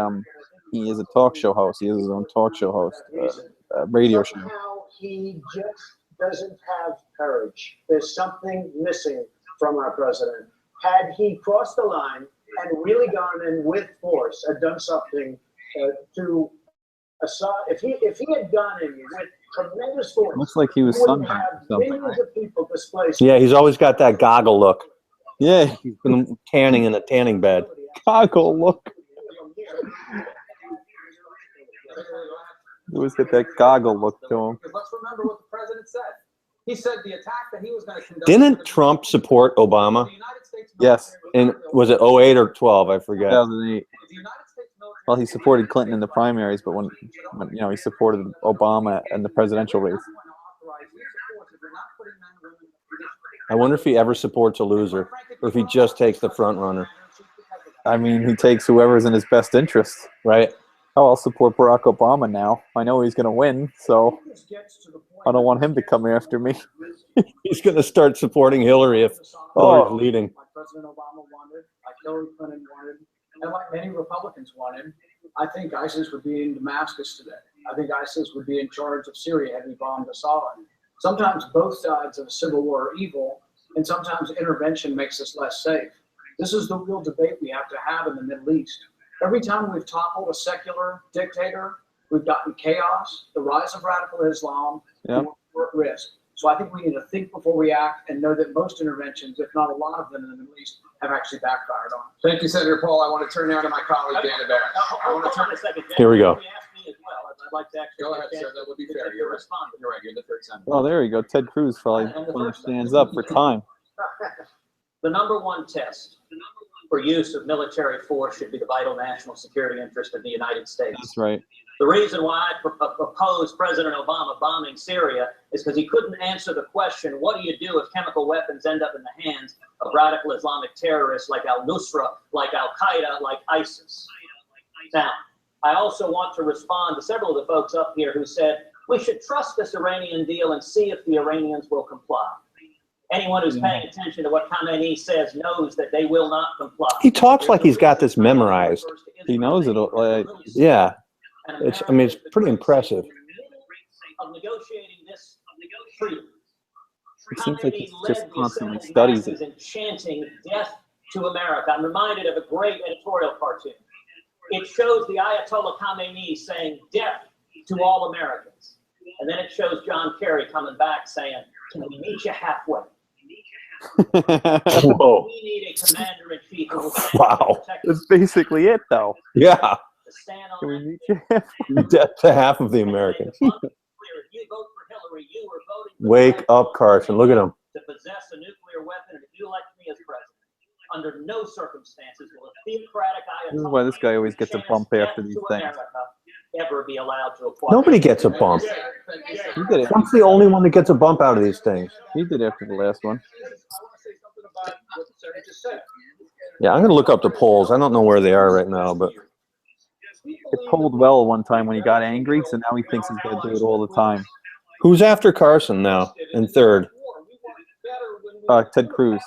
is a talk show host. He has his own talk show host, radio show. Somehow he just doesn't have courage. There's something missing from our president. Had he crossed the line and really gone in with force, had done something to Assad, if he had gone in with tremendous force, looks like he was sunburned or something. Millions of people displaced. Yeah, he's always got that goggle look. Yeah, he's been tanning in a tanning bed. Goggle look. He always get that goggle look to him. Let's remember what the president said. He said the attack that he was going to conduct. Didn't Trump support Obama? Yes. And was it 08 or 12? I forget. 2008. Well, he supported Clinton in the primaries, but when he supported Obama in the presidential race. I wonder if he ever supports a loser, or if he just takes the front runner. I mean, he takes whoever's in his best interest, right? Oh, I'll support Barack Obama now. I know he's going to win, so I don't want him to come after me. He's going to start supporting Hillary if Hillary's leading. Like President Obama wanted, like Hillary Clinton wanted, and like many Republicans wanted, I think ISIS would be in Damascus today. I think ISIS would be in charge of Syria had we bombed Assad. Sometimes both sides of a civil war are evil, and sometimes intervention makes us less safe. This is the real debate we have to have in the Middle East. Every time we've toppled a secular dictator, we've gotten chaos, the rise of radical Islam, and we're at risk. So I think we need to think before we act and know that most interventions, if not a lot of them in the Middle East, have actually backfired on. Thank you, Senator Paul. I want to turn now to my colleague, Dan Abash. I want to turn a second. Here we go. I'd like to actually go ahead, sir. That would be fair. You're right. You're right. You're the third senator. Oh, there you go. Ted Cruz probably stands up for time. The number one test for use of military force should be the vital national security interest of the United States. That's right. The reason why I opposed President Obama bombing Syria is because he couldn't answer the question, what do you do if chemical weapons end up in the hands of radical Islamic terrorists like al-Nusra, like al-Qaeda, like ISIS? Now, I also want to respond to several of the folks up here who said, we should trust this Iranian deal and see if the Iranians will comply. Anyone who's paying attention to what Khamenei says knows that they will not comply. He talks like he's got this memorized. He knows it. Yeah. I mean, it's pretty impressive. Of negotiating this treaty. It seems like he just constantly studies it. And chanting death to America. I'm reminded of a great editorial cartoon. It shows the Ayatollah Khamenei saying death to all Americans. And then it shows John Kerry coming back saying, can we meet you halfway? Whoa. We need a commander-in-chief who will Wow. That's basically it, though. Yeah. stand on Can we that. meet you? Death to half of the Americans. You vote for Hillary, you are voting for Wake up, Carson. Look at him. to possess a nuclear weapon, and if you elect me as president, under no circumstances will a theocratic This is why this guy always gets a bump after these things. ever be allowed to acquire. Nobody gets a bump. He did it. Trump's the only one that gets a bump out of these things. He did after the last one. Yeah, I'm going to look up the polls. I don't know where they are right now, but It polled well one time when he got angry, so now he thinks he's going to do it all the time. who's after Carson now in third? Ted Cruz.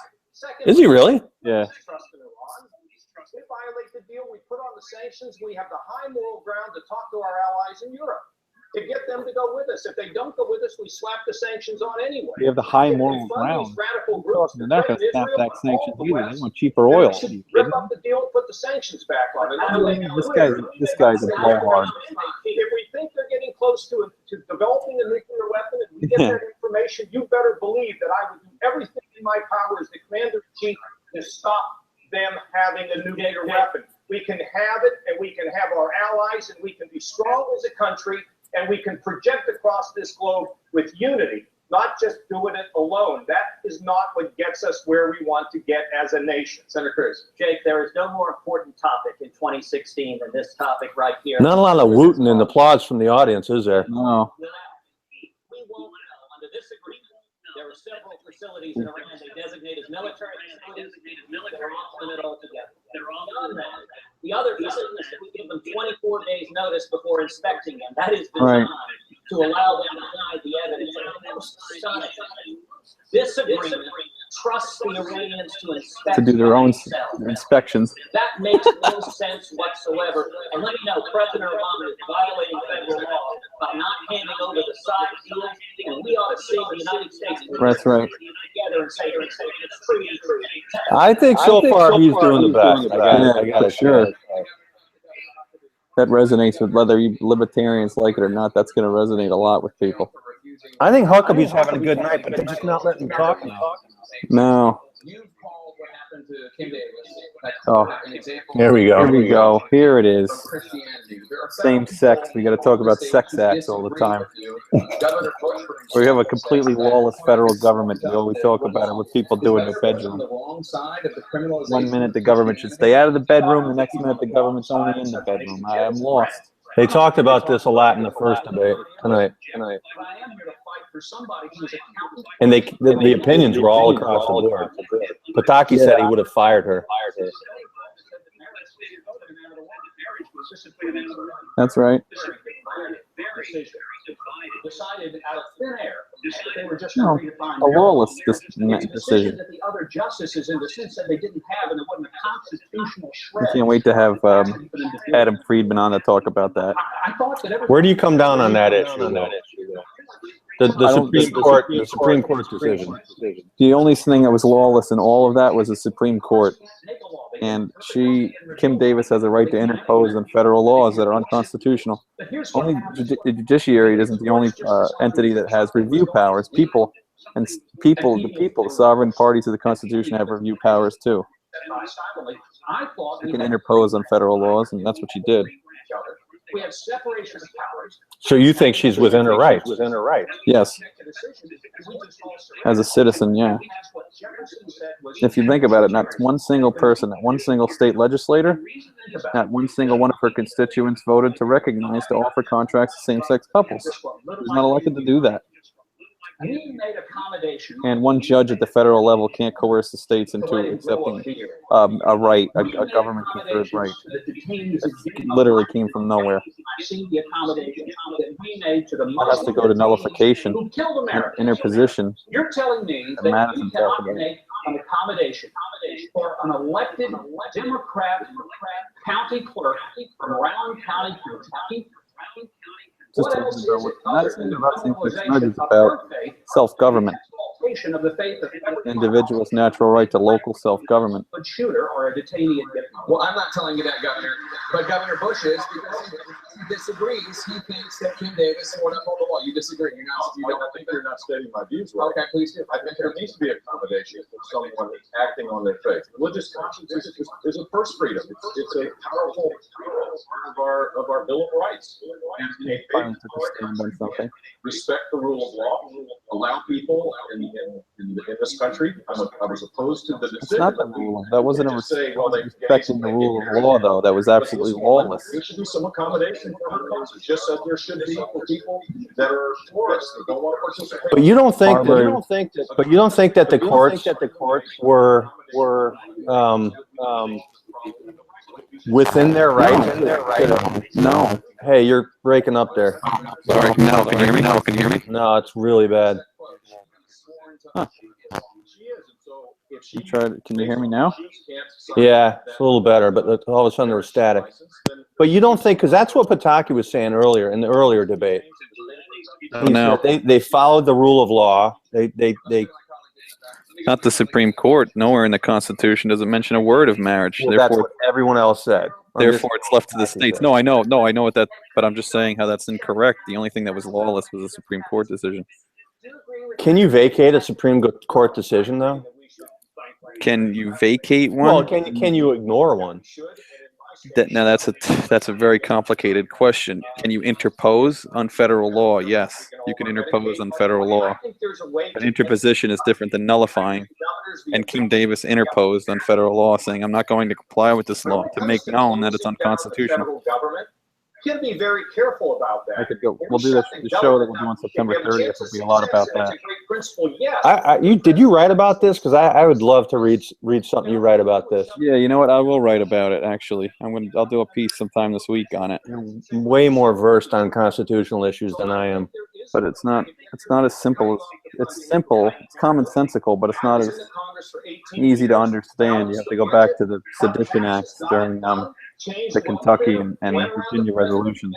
Is he really? Yeah. We violate the deal, we put on the sanctions, we have the high moral ground to talk to our allies in Europe, to get them to go with us. If they don't go with us, we slap the sanctions on anyway. We have the high moral ground. They're not going to snap back sanctions either. They want cheaper oil. Rip up the deal and put the sanctions back on it. This guy's a blowhard. If we think they're getting close to developing a nuclear weapon and we get that information, you better believe that I would do everything in my power as the commander-in-chief to stop them having a nuclear weapon. We can have it, and we can have our allies, and we can be strong as a country, and we can project across this globe with unity, not just doing it alone. That is not what gets us where we want to get as a nation. Senator Cruz. Jake, there is no more important topic in 2016 than this topic right here. Not a lot of wooting and applause from the audience, is there? No. We won't know. Under this agreement, there are several facilities in Iran they designate as military facilities. They're off limit altogether. Beyond that, the other facilities, we give them 24 days notice before inspecting them. That is designed to allow them to hide the evidence. And most astonishing, this agreement trusts the Iranians to inspect To do their own themselves. inspections. That makes no sense whatsoever. And let me know, President Obama is violating federal law by not handing over the side deals, and we ought to see the United States That's right. together and say it's treaty. I think so far he's doing the best. I got for sure. That resonates with whether you libertarians like it or not. That's going to resonate a lot with people. I think Huckabee's having a good night, but they're just not letting him talk now. No. You called what happened to Kim Davis. Oh, an example. Here we go. Here we go. Here it is. Of Christianity. There are Same sex. We got to talk about sex acts all the time. Governor Bush, We have a completely lawless federal government. We always talk about it, what people do in their bedroom. 1 minute the government should stay out of the bedroom, the next minute the government's only in the bedroom. I am lost. They talked about this a lot in the first debate tonight. And the opinions were all across the board. Pataki said he would have fired her. That's right. Decided out of thin air. They were just No, redefining a lawless decision. that the other justices in the sense that they didn't have, and there wasn't a constitutional I shred. can't wait to have Adam Friedman on to talk about that. I thought that Where do you come down on that issue? The Supreme Court's decision. The only thing that was lawless in all of that was the Supreme Court. And Kim Davis has a right to interpose on federal laws that are unconstitutional. Only the judiciary isn't the only entity that has review powers. The sovereign parties of the Constitution have review powers too. You can interpose on federal laws, and that's what she did. We have separation of powers. So you think she's within her rights? Within her rights. Yes. As a citizen, yeah. If you think about it, not one single person, not one single state legislator, not one single one of her constituents voted to recognize to offer contracts to same-sex couples. She's not elected to do that. And one judge at the federal level can't coerce the states into accepting a right, a government-conferred right. It literally came from nowhere. It has to go to nullification in her position. You're telling me that you cannot make an accommodation for an elected Democrat county clerk from Rowan County, Kentucky? Just about self-government. Individuals' natural right to local self-government. Shooter or a detainee. Well, I'm not telling you that, Governor, but Governor Bush is, because he disagrees. He thinks that Kim Davis went up on the wall. You disagree. You're not. You don't. I think you're not stating my views right. Okay, please do. I think there needs to be accommodation for someone that's acting on their faith. Religious conscience is a first freedom. It's a powerful part of our Bill of Rights. Respect the rule of law. Allow people in this country. I was opposed to the decision. It's not the rule. That wasn't respecting the rule of law, though. That was absolutely lawless. There should be some accommodation for her cause, just as there should be for people that are for us that don't want to participate. But you don't think that. But you don't think that the courts were within their rights? No. Hey, you're breaking up there. Sorry. Now can you hear me? Now can you hear me? No, it's really bad. Huh. Can you hear me now? Yeah, it's a little better, but all of a sudden there was static. But you don't think, because that's what Pataki was saying earlier in the earlier debate. No. They followed the rule of law. They not the Supreme Court. Nowhere in the Constitution does it mention a word of marriage. Well, that's what everyone else said. Therefore, it's left to the states. No, I know what that. But I'm just saying how that's incorrect. The only thing that was lawless was a Supreme Court decision. Can you vacate a Supreme Court decision, though? Can you vacate one? Well, can you ignore one? Now that's a very complicated question. Can you interpose on federal law? Yes, you can interpose on federal law. But interposition is different than nullifying. And Kim Davis interposed on federal law, saying, "I'm not going to comply with this law," to make known that it's unconstitutional. You have to be very careful about that. I could go. We'll do this. The show that we'll do on September 30th will be a lot about that. Did you write about this? Because I would love to read something you write about this. Yeah, you know what? I will write about it. Actually, I'll do a piece sometime this week on it. You're way more versed on constitutional issues than I am. But it's not as simple as it's simple. It's commonsensical, but it's not as easy to understand. You have to go back to the Sedition Acts during the Kentucky and Virginia resolutions.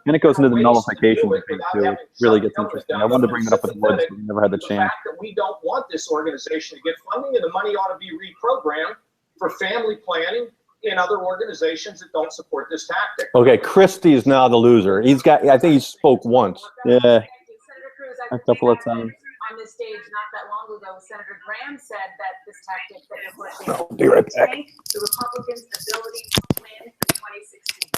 And it goes into the nullification debate, too. It really gets interesting. I wanted to bring it up with Woods, but we never had the chance. We don't want this organization to get funding, and the money ought to be reprogrammed for family planning in other organizations that don't support this tactic. Okay, Christie is now the loser. I think he spoke once. Yeah, a couple of times. On this stage not that long ago, Senator Graham said that this tactic that you're pushing I'll be right back. tank the Republicans' ability to win in 2016.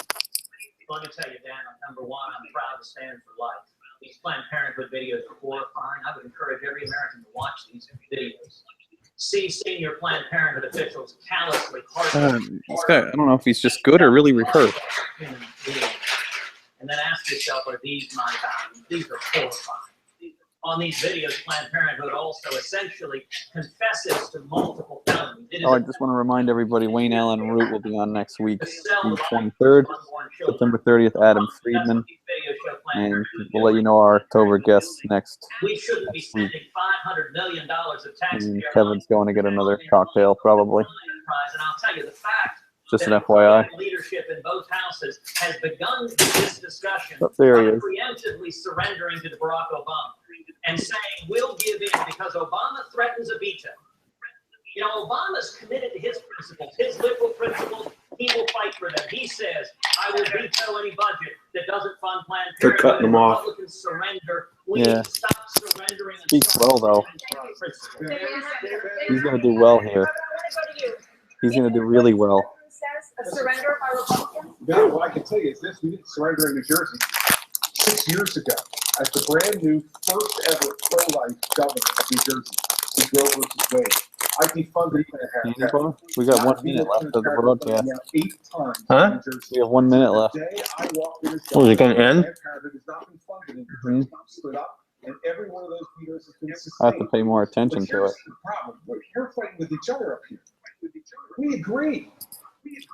Let me tell you, Dan, number one, I'm proud to stand for life. These Planned Parenthood videos are horrifying. I would encourage every American to watch these videos. See senior Planned Parenthood officials callously This guy, I don't know if he's just good or really hurt. And then ask yourself, are these my values? These are horrifying. On these videos, Planned Parenthood also essentially confesses to multiple felonies. I just want to remind everybody, Wayne Allen Root will be on next week, the 23rd, September 30th, Adam Friedman, and we'll let you know our October guests next We shouldn't be spending $500 million of taxpayer week. Kevin's going to get another cocktail, probably. And I'll tell you the fact. Just an FYI. Leadership in both houses has begun this discussion Oh, there he is. preemptively surrendering to Barack Obama and saying we'll give in because Obama threatens a veto. You know, Obama's committed to his principles, his liberal principles. He will fight for them. He says, I will veto any budget that doesn't fund Planned Parenthood. They're cutting them off. Republicans surrender. We Yeah. need to stop surrendering. Speaks well, though. He's going to do well here. He's going to do really well. A surrender by Republicans? Now, what I can tell you is this: we didn't surrender in New Jersey 6 years ago as the brand new first ever pro-life governor of New Jersey, with Roe versus Wade. I defunded Candy bar? We got 1 minute left of the broadcast. 8 times Huh? in New Jersey. We have 1 minute left. The day I walked in as Oh, is it going to governor, end? Planned Parenthood has not been funded in New Jersey. Stood up, and every one of those leaders has been I have sustained. to pay more attention But to it. here's the problem: we're fighting with each other up here. We agree.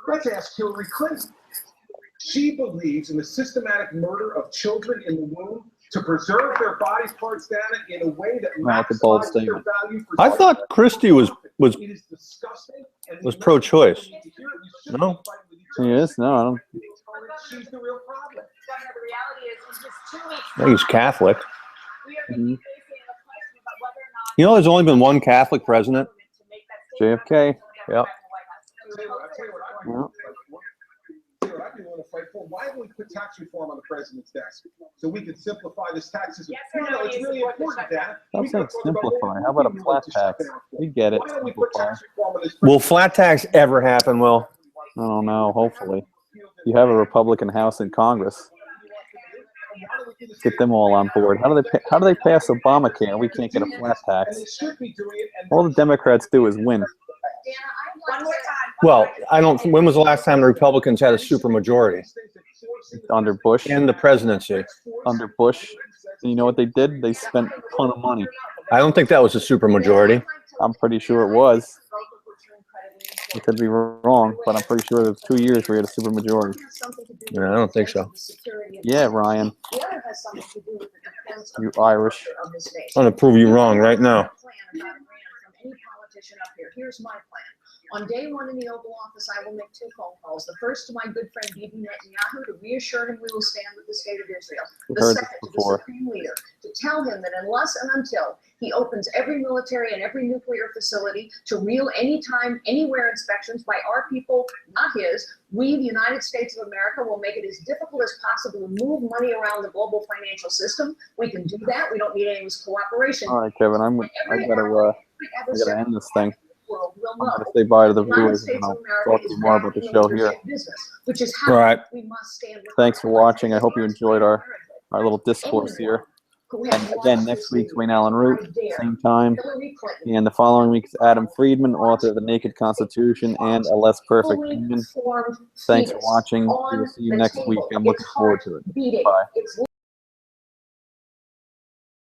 Let's ask Hillary Clinton. She believes in the systematic murder of children in the womb to preserve their body parts down in a way that That's a bold maximizes their statement. value for I thought Christie was It is disgusting. And was pro-choice. we should No? be fighting with each He other. is? No, I don't. She's the real problem. Governor, the reality is, in just 2 weeks, I think he's Catholic. we are going to be facing a question about whether or not You know, there's only been one Catholic president. JFK. Yep. I'll tell you what I'd be Yeah. willing to fight for. I'd be willing to fight for. Why don't we put tax reform on the president's desk so we can simplify this tax system? Yes or no, It's you really support the important, Dan. Stop We saying gotta talk about what simplify. we How about a need flat to shut tax? down for. We get it. Why don't we put Simplify. tax reform on this? Will flat tax ever happen, Will? I don't know. Hopefully. You have a Republican House in Congress. Get them all on board. How do they pass Obamacare? We can't get a flat tax. All the Democrats do is win. One more time. Well, I don't. When was the last time the Republicans had a supermajority Under Bush. in the presidency? Under Bush. And you know what they did? They spent a ton of money. I don't think that was a supermajority. I'm pretty sure it was. I could be wrong, but I'm pretty sure there's 2 years we had a supermajority. No, I don't think so. Yeah, Ryan. You Irish. I'm going to prove you wrong right now. Here's my plan. On day one in the Oval Office, I will make 2 phone calls. The first to my good friend Bibi Netanyahu to reassure him we will stand with the state of Israel. We've The heard second this to the before. Supreme Leader to tell him that unless and until he opens every military and every nuclear facility to real anytime, anywhere inspections by our people, not his, we, the United States of America, will make it as difficult as possible to move money around the global financial system. We can do that. We don't need anyone's cooperation. All right, Kevin. I gotta end this thing. World will I'm know. gonna say bye to the The United viewers, and States I'll of America talk to is you more back about the in show leadership here. business, which is how All right. we must stand with Thanks for watching. I hope you enjoyed our little discourse here. And again, next week's Wayne Allen Root, same time. And the following week is Adam Friedman, author of The Naked Constitution and A Less Perfect Union. Thanks for watching. We'll see you next week. I'm looking forward to it. Bye.